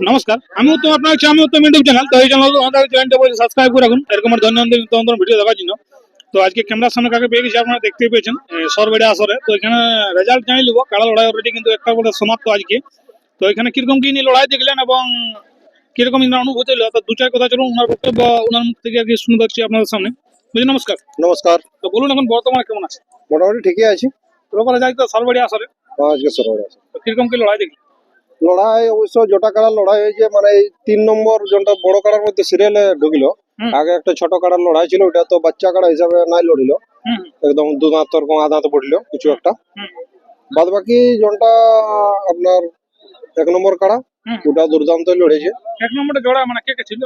নমস্কার, আমি উত্তম, আপনার হচ্ছে আমি উত্তম ইউটিউব চ্যানেল। তো এই চ্যানেল আমাদের চ্যানেলটা বলে সাবস্ক্রাইব করে রাখুন এরকম দৈনন্দিন ভিডিও দেখার জন্য। তো আজকে ক্যামেরার সামনে কাকে পেয়ে গেছি আপনারা দেখতেই পেয়েছেন, সরবেড়া আসরে। তো এখানে রেজাল্ট জানিয়ে নিব, কাড়া লড়াই অলরেডি কিন্তু একটা বলে সমাপ্ত আজকে। তো এখানে কিরকম কি নিয়ে লড়াই দেখলেন এবং কিরকম ইনার অনুভূতি হলো, তো দু চার কথা চলুন ওনার বক্তব্য ওনার মুখ থেকে আর কি শুনে যাচ্ছি আপনাদের সামনে। বুঝলি, নমস্কার। নমস্কার। তো বলুন, এখন বর্তমানে কেমন আছে? মোটামুটি ঠিকই আছি। ব্যাপারে যাই তো সরবেড়া আসরে, আজকে সরবরাহ আছে। তো কিরকম কি লড়াই দেখলেন? লড়াই অবশ্য জোটা কাড়ার লড়াই হয়েছে, মানে এই 3 নম্বর জনটা বড় কাড়ার মধ্যে সিরিয়ালে ঢুকিল। আগে একটা ছোট কাড়ার লড়াই ছিল, ওটা তো বাচ্চা কাড়া হিসাবে নাই লড়িল, একদম দু দাঁত ওরকম আধ দাঁত পড়িল কিছু একটা। বাদ বাকি জনটা আপনার 1 নম্বর কাড়া, ওটা দুর্দান্ত লড়েছে। 1 নম্বরে জোড়া মানে কে কে ছিল?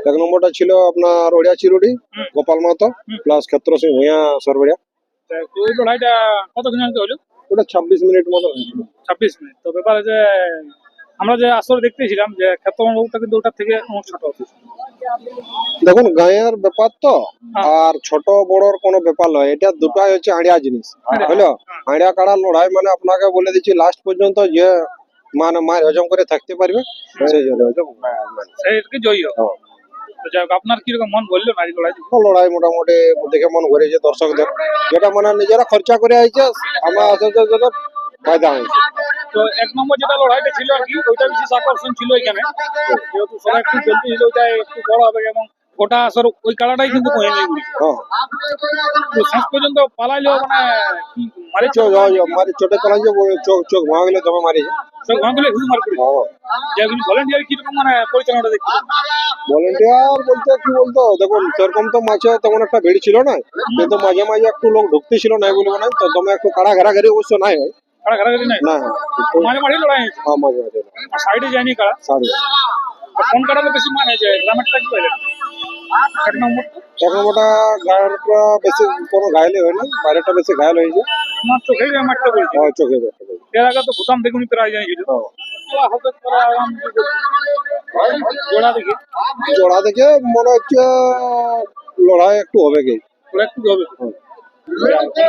1 নম্বরটা ছিল আপনার ওড়িয়া চিরুডি গোপাল মাহাতো প্লাস ক্ষেত্র সিং ভূঁইয়া সরবরিয়া। তো ওই লড়াইটা কতক্ষণ আগে হলো? ওটা 26 মিনিট মতো হয়েছিল। 26 মিনিট। তো ব্যাপারে যে আমরা যে আসরে দেখতেছিলাম যে ক্ষেত্রমোহন বাবুটা কিন্তু ওটার থেকে অনেক ছোট হচ্ছে। দেখুন, গায়ের ব্যাপার তো, আর ছোট বড়র কোনো ব্যাপার নয়, এটা দুটাই হচ্ছে আড়িয়া জিনিস। বুঝলো, আড়িয়া কাড়ার লড়াই মানে আপনাকে বলে দিচ্ছি, লাস্ট পর্যন্ত যে মানে মায়ের হজম করে থাকতে পারবে সেই জন্য সেইটাকে জয়ী হবে। তো যাই হোক, আপনার কিরকম মন বললো না এই লড়াই? লড়াই মোটামুটি দেখে মন ভরেছে দর্শকদের, যেটা মানে নিজেরা খরচা করে আইছে, আমরা আসলে ফায়দা হয়েছে। তো 1 নম্বর যেটা লড়াইটা ছিল আর কি, ওইটা বিশেষ আকর্ষণ ছিল এখানে, যেহেতু সবাই একটু বলতেছিল ওইটা একটু বড় হবে এবং গোটা আসর ওই কালাটাই কিন্তু কমে নিয়ে ঘুরেছে। তো শেষ পর্যন্ত পালাইলো মানে কি মারি মারি চোটে পালাইছে, চোখ ভাঙা গেলে দমে মারিছে। সব ভাঙলে ঘুরে মার করে যেগুলি ভলেন্টিয়ার কিরকম মানে পরিচালনাটা দেখতে? ভলেন্টিয়ার বলতে কি বলতো, দেখুন সেরকম তো মাঝে তেমন একটা ভিড় ছিল না, কিন্তু মাঝে মাঝে একটু লোক ঢুকতে ছিল না বলবো না, তো দমে একটু কাড়া ঘেরাঘেরি অবশ্য নাই হয় ঘাড়াঘাড়ি নাই না। মাঝে মাঝে লড়াই হয়েছে। হ্যাঁ, মাঝে মাঝে সাইডে যায়নি কারা? সাড়ে কোন কারাটা বেশি মানে যায় গ্রামেরটা কি হয়? 1 নম্বর 1 নম্বরটা গায়েরটা বেশি কোনো ঘায়লে হয় না, বাইরেটা বেশি ঘায়ল হয়েছে। আমার চোখেই ব্যাপারটা বলছি। চোখে এর আগে তো ভুটান বেগুনি প্রায় জানিয়েছিল। হবে জোড়া দেখি, জোড়া দেখে মনে হচ্ছে লড়াই একটু হবে কি ওরা একটু হবে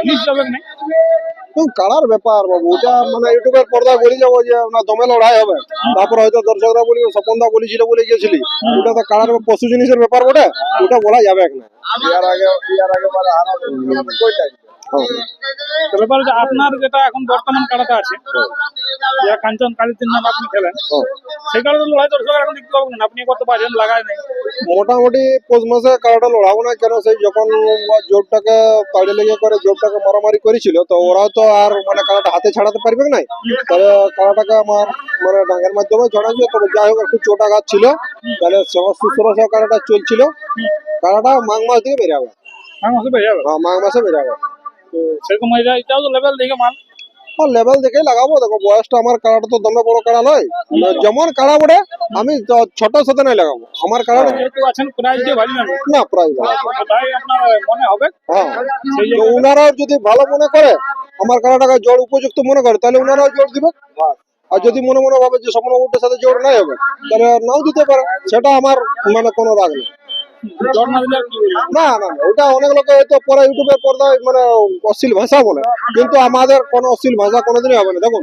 লিস্ট হবে না। কাড়ার ব্যাপার বাবু, ওটা মানে ইউটিউবের পর্দায় বলে যাবো যে না দমে লড়াই হবে, তারপর হয়তো দর্শকরা বলি স্বপনদা বলেছিল বলে গেছিলি, ওটা তো কাড়ার পশু জিনিসের ব্যাপার বটে, ওটা বলা যাবে না। তো ব্যাপার যে আপনার যেটা এখন বর্তমান কাড়াটা আছে, কাঞ্চন কালীর তিন নাম আপনি খেলেন, সেই কারণে লড়াই দর্শক এখন দেখতে পাবেন আপনি কত বাজেন লাগায় নেই। মোটামুটি পৌষ মাসে কাড়াটা লড়াবো না, কেন সেই যখন জোরটাকে পাড়ে লেগে করে জোরটাকে মারামারি করেছিল, তো ওরাও তো আর মানে কাড়াটা হাতে ছাড়াতে পারবে না, তাহলে কাড়াটাকে আমার মানে ডাঙ্গের মাধ্যমে ছড়াচ্ছে। তবে যাই হোক, একটু চোটাঘাত ছিল, তাহলে শুশ্রূষা কাড়াটা চলছিল। কাড়াটা মাঘ মাস দিয়ে বেরাবে। মাঘ মাসে বেরিয়ে যাবে? হ্যাঁ, মাঘ মাসে বেরাবে। তো সেরকম এটাও তো লেভেল দেখে মাল। লেভেল দেখে লাগাবো। দেখো, বয়সটা আমার কাড়াটা তো দমে বড় কাড়া নয়, যেমন কাড়া বটে আমি ছোট সাথে নাই লাগাবো আমার কাড়াটা। যেহেতু আছেন প্রাইজ দিয়ে ভালো না, প্রাইজ তাই আপনার মনে হবে। হ্যাঁ, তো ওনারাও যদি ভালো মনে করে, আমার কাড়াটাকে জোর উপযুক্ত মনে করে, তাহলে ওনারাও জোর দিবে। আর যদি মনে মনে ভাবে যে স্বপ্নবাবুটার সাথে জোর নাই হবে, তাহলে নাও দিতে পারে, সেটা আমার মানে কোনো রাগ নেই। জট না দিলে আর কি বলবো? না না না, ওটা অনেক লোকে হয়তো পরে ইউটিউবের পর্দায় মানে অশ্লীল ভাষা বলে, কিন্তু আমাদের কোনো অশ্লীল ভাষা কোনোদিনই হবে না। দেখুন,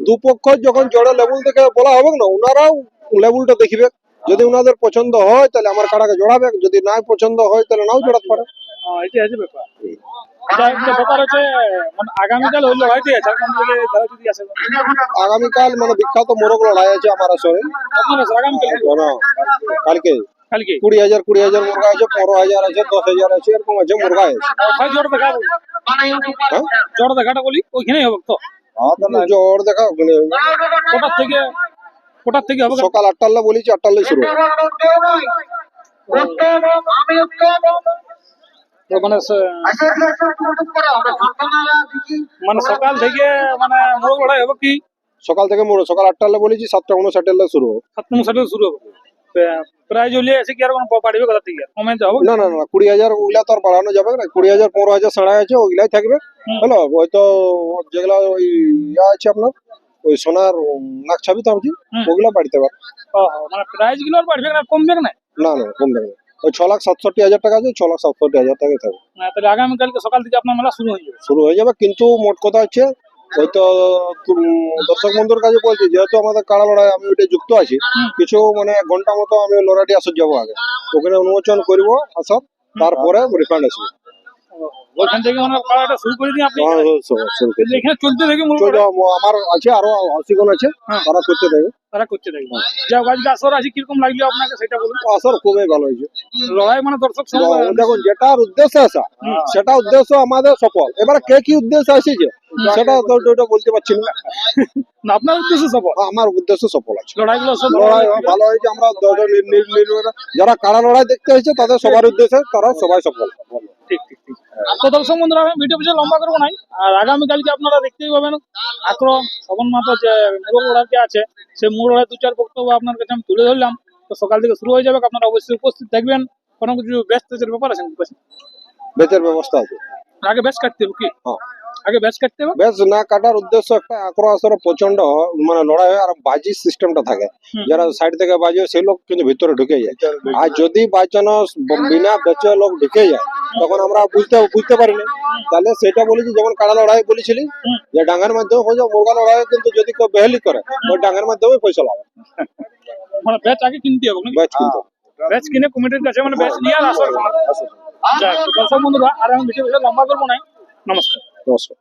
দুপক্ষ যখন জোড়া লেবুল থেকে বলা হবে না, ওনারাও লেবুলটা দেখবে। যদি ওনাদের পছন্দ হয় তাহলে আমার কাড়াকে জোড়াবে, যদি নাই পছন্দ হয় তাহলে নাও জোড়াতে পারে। এটাই আছে ব্যাপার। ব্যাপার হচ্ছে মানে আগামীকাল ওই লড়াইটি আছে, যদি আসে আগামীকাল মানে বিখ্যাত মোরগ লড়াই আছে আমার আসরে। কালকে কালকে 20,000 মুরগা আছে, 15,000 আছে, 10,000 আছে, এরকম আছে মুরগা আছে। জোর দেখাবো, জোর দেখাটা বলি ওইখানেই হবে তো? জোর দেখা ওখানে কোটার থেকে হবে? সকাল 8টার বলেছি, 8টার শুরু হবে। মানে সকাল থেকে মানে মোরগ লড়াই হবে কি? সকাল থেকে সকাল 8টার বলেছি, 7:59 শুরু হবে। 7:59 শুরু হবে। প্রাইজ হলে এসে কি আর কোনো পাড়িবে কোথা থেকে কমে যাবে? না না না, 20,000 ওগুলা তো আর বাড়ানো যাবে না। 20,000 15,000 সাড়া আছে, ওইগুলাই থাকবে। হ্যালো, হয়তো যেগুলা ওই আছে আপনার ওই সোনার নাক ছাবি তাবজি, ওগুলা বাড়িতে পারে। মানে প্রাইজ গুলো আর বাড়বে না, কমবে না? না না, কমবে না। ওই 6,67,000 টাকা আছে, 6,67,000 টাকা থাকবে। তাহলে আগামীকালকে সকাল থেকে আপনার মেলা শুরু হয়ে যাবে? শুরু হয়ে যাবে, কিন্তু মোট কথা হচ্ছে হয়তো দর্শক বন্ধুর কাছে বলছি, যেহেতু আমাদের কাড়া লড়াই আমি ওইটা যুক্ত আছি, কিছু মানে 1 ঘন্টা মতো আমি লড়াইটি আসর যাবো আগে, ওখানে উন্মোচন করবো আসর, তারপরে রিফান্ড আসবে। ওইখান থেকে মানে পাড়াটা শুরু করে দিন আপনি হ্যাঁ, শুরু করছি। এখানে চলতে থাকে মূল চলছে, আমার আছে আরো আশিগণ আছে, হ্যাঁ। তারা করতে দেবে। তারা করতে থাকে যাক আজকে আসর আছে কিরকম লাগলো আপনাকে সেটা বলুন আসর খুবই ভালো হয়েছে। লড়াই মানে দর্শক দেখুন, যেটার উদ্দেশ্য আসা, সেটা উদ্দেশ্য আমাদের সফল। এবারে কে কি উদ্দেশ্য আসছে সেটা তো ওটা বলতে পারছি না। না আপনার উদ্দেশ্য সফল আমার উদ্দেশ্য সফল আছে। লড়াইগুলো সব লড়াই ভালো হয়েছে। আমরা যারা কাড়া লড়াই দেখতে হয়েছে তাদের সবার উদ্দেশ্যে তারা সবাই সফল। ঠিক ঠিক ঠিক তো দর্শক বন্ধুরা আমি ভিডিও পিছিয়ে লম্বা করবো নাই আর আগামীকালকে আপনারা দেখতেই পাবেন আক্রম শবন মাতা যে মূল লড়াইতে আছে সেই মূল লড়াই 2-4 বক্তব্য আপনার কাছে আমি তুলে ধরলাম। তো সকাল থেকে শুরু হয়ে যাবে, আপনারা অবশ্যই উপস্থিত থাকবেন। কোনো কিছু ব্যস্ত ব্যাপার আছে নাকি? বেচের ব্যবস্থা আছে। আগে ব্যাচ কাটতে হবে কি? হ্যাঁ। আগে ব্যাচ কাটতে হবে। বেশ না কাটার উদ্দেশ্য একটা আক্রমণ প্রচন্ড মানে লড়াই হয়, আর বাজি সিস্টেমটা থাকে। যারা সাইড থেকে বাজে সেই লোক কিন্তু ভিতরে ঢুকে যায়, আর যদি বাই চান্স বিনা বেচে লোক ঢুকে যায় তখন আমরা বুঝতে পারি না। তাহলে সেটা বলেছি, যেমন কাড়া লড়াই বলেছিলি যে ডাঙ্গার মাধ্যমে হয়ে যায়, মুরগা লড়াই কিন্তু যদি কেউ বেহেলি করে ওই ডাঙ্গার মাধ্যমে পয়সা লাগে। মানে ব্যাচ আগে কিনতে হবে নাকি? ব্যাচ কিন্তু ব্যাচ কিনে কমিটির কাছে মানে ব্যাচ নিয়ে আর আসর। যাক দর্শক বন্ধুরা আর আমি ভিডিও লম্বা করবো নাই। নমস্কার। নমস্কার।